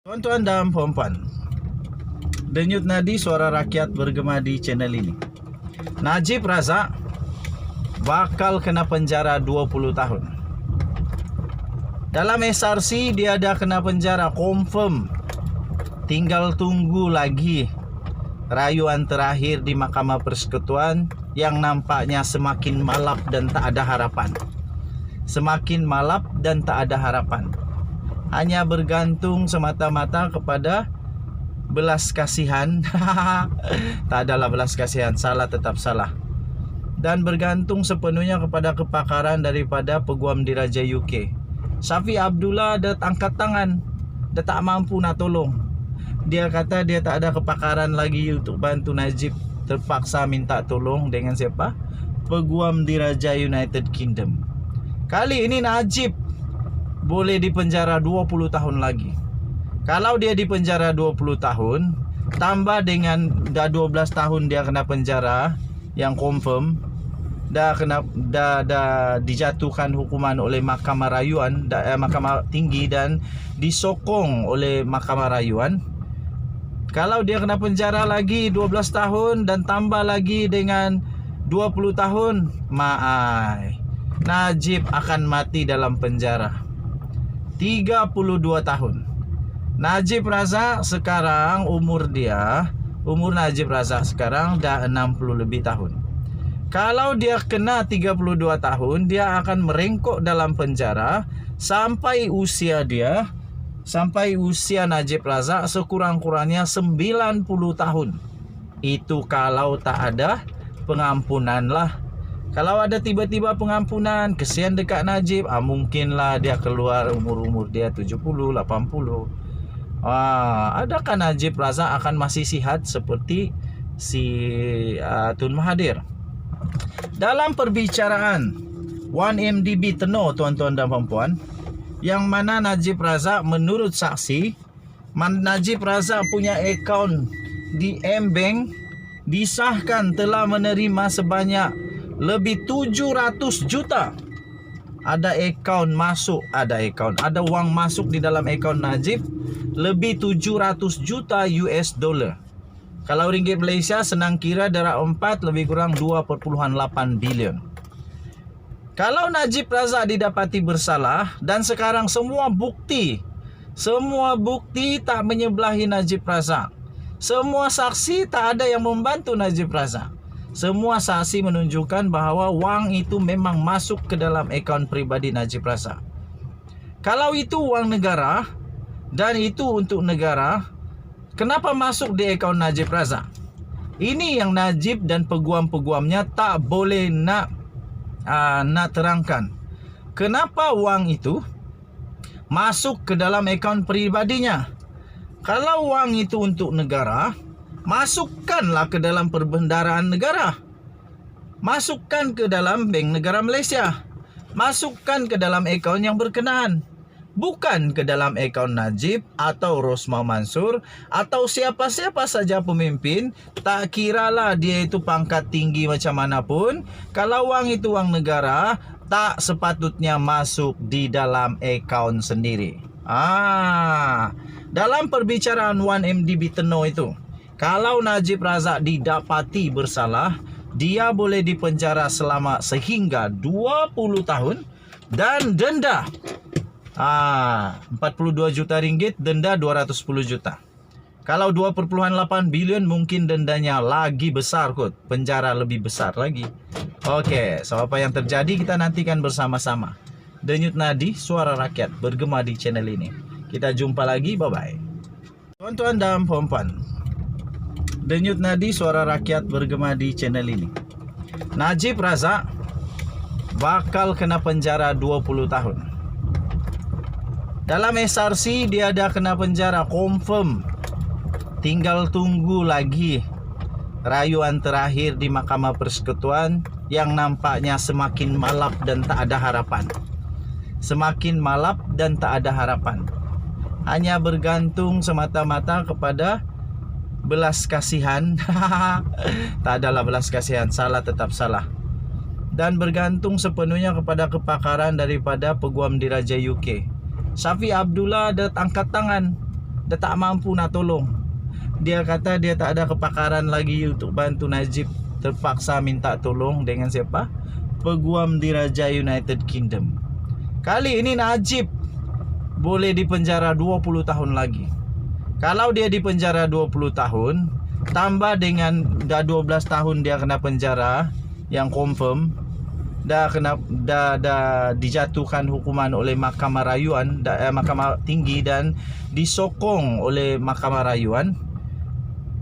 Tuan-tuan dan puan-puan, denyut nadi suara rakyat bergema di channel ini. Najib Razak bakal kena penjara 20 tahun. Dalam SRC dia dah kena penjara confirm. Tinggal tunggu lagi rayuan terakhir di Mahkamah Persekutuan yang nampaknya semakin malap dan tak ada harapan. Semakin malap dan tak ada harapan. Hanya bergantung semata-mata kepada belas kasihan. Tak adalah belas kasihan, salah tetap salah. Dan bergantung sepenuhnya kepada kepakaran daripada Peguam Diraja UK. Syafiq Abdullah dah angkat tangan, dah tak mampu nak tolong. Dia kata dia tak ada kepakaran lagi untuk bantu Najib. Terpaksa minta tolong dengan siapa? Peguam Diraja United Kingdom. Kali ini Najib boleh dipenjara 20 tahun lagi. Kalau dia dipenjara 20 tahun, tambah dengan dah 12 tahun dia kena penjara yang confirm, dah dijatuhkan hukuman oleh Mahkamah Rayuan, Mahkamah Tinggi dan disokong oleh Mahkamah Rayuan. Kalau dia kena penjara lagi 12 tahun dan tambah lagi dengan 20 tahun, Najib akan mati dalam penjara. 32 tahun. Najib Razak sekarang umur Najib Razak sekarang dah 60 lebih tahun. Kalau dia kena 32 tahun, dia akan merengkok dalam penjara sampai usia Najib Razak sekurang-kurangnya 90 tahun. Itu kalau tak ada pengampunan lah. Kalau ada tiba-tiba pengampunan, kesian dekat Najib, mungkinlah dia keluar umur dia 70, 80. Adakah Najib Razak akan masih sihat seperti si Tun Mahathir? Dalam perbicaraan 1MDB Tenor, tuan-tuan dan puan-puan, yang mana Najib Razak menurut saksi, Najib Razak punya akaun di M-Bank disahkan telah menerima sebanyak lebih 700 juta. Ada wang masuk di dalam akaun Najib lebih 700 juta US dollar. Kalau ringgit Malaysia senang kira darab 4 lebih kurang 2.8 bilion. Kalau Najib Razak didapati bersalah dan sekarang semua bukti tak menyebelahi Najib Razak. Semua saksi tak ada yang membantu Najib Razak. Semua saksi menunjukkan bahawa wang itu memang masuk ke dalam akaun peribadi Najib Razak. Kalau itu wang negara dan itu untuk negara, kenapa masuk di akaun Najib Razak? Ini yang Najib dan peguam-peguamnya tak boleh nak terangkan. Kenapa wang itu masuk ke dalam akaun peribadinya? Kalau wang itu untuk negara, masukkanlah ke dalam perbendaharaan negara. Masukkan ke dalam bank negara Malaysia. Masukkan ke dalam akaun yang berkenaan. Bukan ke dalam akaun Najib atau Rosmah Mansur atau siapa-siapa saja pemimpin. Tak kiralah dia itu pangkat tinggi macam mana pun. Kalau wang itu wang negara, tak sepatutnya masuk di dalam akaun sendiri. Dalam perbicaraan 1MDB Tenor itu, kalau Najib Razak didapati bersalah, dia boleh dipenjara sehingga 20 tahun dan denda 42 juta ringgit, denda 210 juta. Kalau 2.8 bilion mungkin dendanya lagi besar kot, penjara lebih besar lagi. Okey, so apa yang terjadi kita nantikan bersama-sama. Denyut nadi suara rakyat bergema di channel ini. Kita jumpa lagi, bye-bye. Tuan-tuan dan puan-puan, denyut nadi suara rakyat bergema di channel ini. Najib Razak bakal kena penjara 20 tahun. Dalam SRC dia dah kena penjara confirm. Tinggal tunggu lagi rayuan terakhir di Mahkamah Persekutuan yang nampaknya semakin malap dan tak ada harapan. Semakin malap dan tak ada harapan. Hanya bergantung semata-mata kepada belas kasihan. Tak adalah belas kasihan, salah tetap salah. Dan bergantung sepenuhnya kepada kepakaran daripada Peguam Diraja UK. Syafiq Abdullah dah angkat tangan, dia tak mampu nak tolong. Dia kata dia tak ada kepakaran lagi untuk bantu Najib. Terpaksa minta tolong dengan siapa? Peguam Diraja United Kingdom. Kali ini Najib boleh dipenjara 20 tahun lagi. Kalau dia dipenjara 20 tahun, tambah dengan dah 12 tahun dia kena penjara yang confirm, dah dijatuhkan hukuman oleh Mahkamah Rayuan, Mahkamah Tinggi dan disokong oleh Mahkamah Rayuan.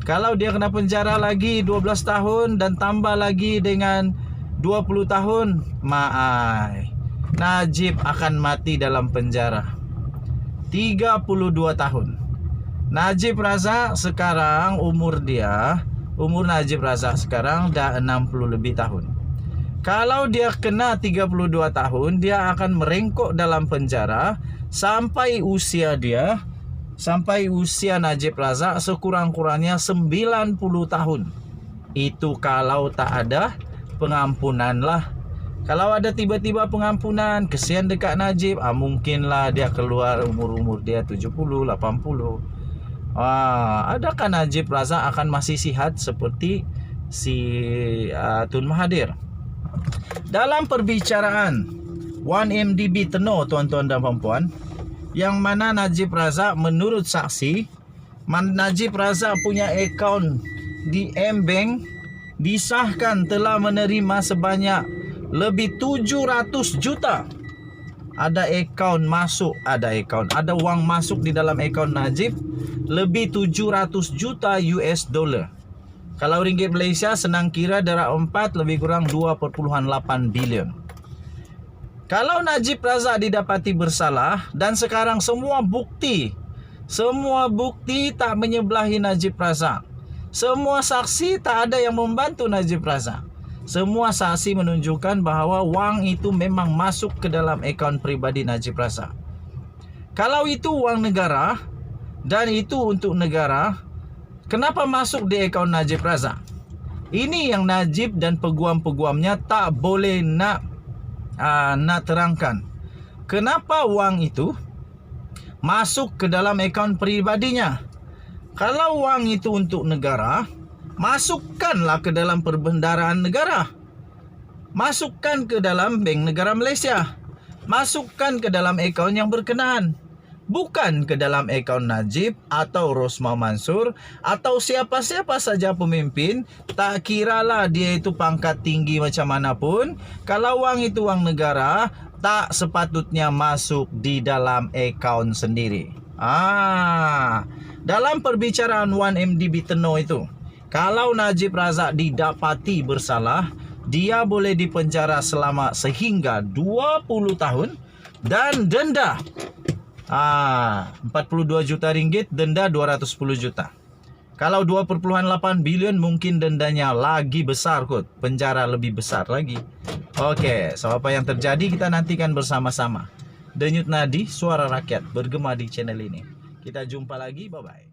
Kalau dia kena penjara lagi 12 tahun dan tambah lagi dengan 20 tahun, Najib akan mati dalam penjara. 32 tahun. Najib Razak sekarang umur Najib Razak sekarang dah 60 lebih tahun. Kalau dia kena 32 tahun, dia akan merengkok dalam penjara sampai usia Najib Razak sekurang-kurangnya 90 tahun. Itu kalau tak ada pengampunan lah. Kalau ada tiba-tiba pengampunan, kesian dekat Najib, mungkinlah dia keluar umur dia 70, 80. Adakah Najib Razak akan masih sihat seperti si Tun Mahathir? Dalam perbicaraan 1MDB Tenor, tuan-tuan dan puan-puan, yang mana Najib Razak menurut saksi, Najib Razak punya akaun di M-Bank disahkan telah menerima sebanyak lebih 700 juta. Ada wang masuk di dalam akaun Najib lebih 700 juta US dollar. Kalau ringgit Malaysia senang kira darab 4 lebih kurang 2.8 bilion. Kalau Najib Razak didapati bersalah dan sekarang semua bukti tak menyebelahi Najib Razak. Semua saksi tak ada yang membantu Najib Razak. Semua saksi menunjukkan bahawa wang itu memang masuk ke dalam akaun peribadi Najib Razak. Kalau itu wang negara dan itu untuk negara, kenapa masuk di akaun Najib Razak? Ini yang Najib dan peguam-peguamnya tak boleh nak terangkan. Kenapa wang itu masuk ke dalam akaun peribadinya? Kalau wang itu untuk negara, masukkanlah ke dalam perbendaharaan negara. Masukkan ke dalam bank negara Malaysia. Masukkan ke dalam akaun yang berkenaan. Bukan ke dalam akaun Najib atau Rosmah Mansur atau siapa-siapa saja pemimpin. Tak kiralah dia itu pangkat tinggi macam mana pun. Kalau wang itu wang negara, tak sepatutnya masuk di dalam akaun sendiri. Dalam perbicaraan 1MDB Tenor itu, kalau Najib Razak didapati bersalah, dia boleh dipenjara selama sehingga 20 tahun dan denda 42 juta ringgit, denda 210 juta. Kalau 2.8 bilion mungkin dendanya lagi besar kot, penjara lebih besar lagi. Okey, so apa yang terjadi kita nantikan bersama-sama. Denyut nadi suara rakyat bergema di channel ini. Kita jumpa lagi, bye-bye.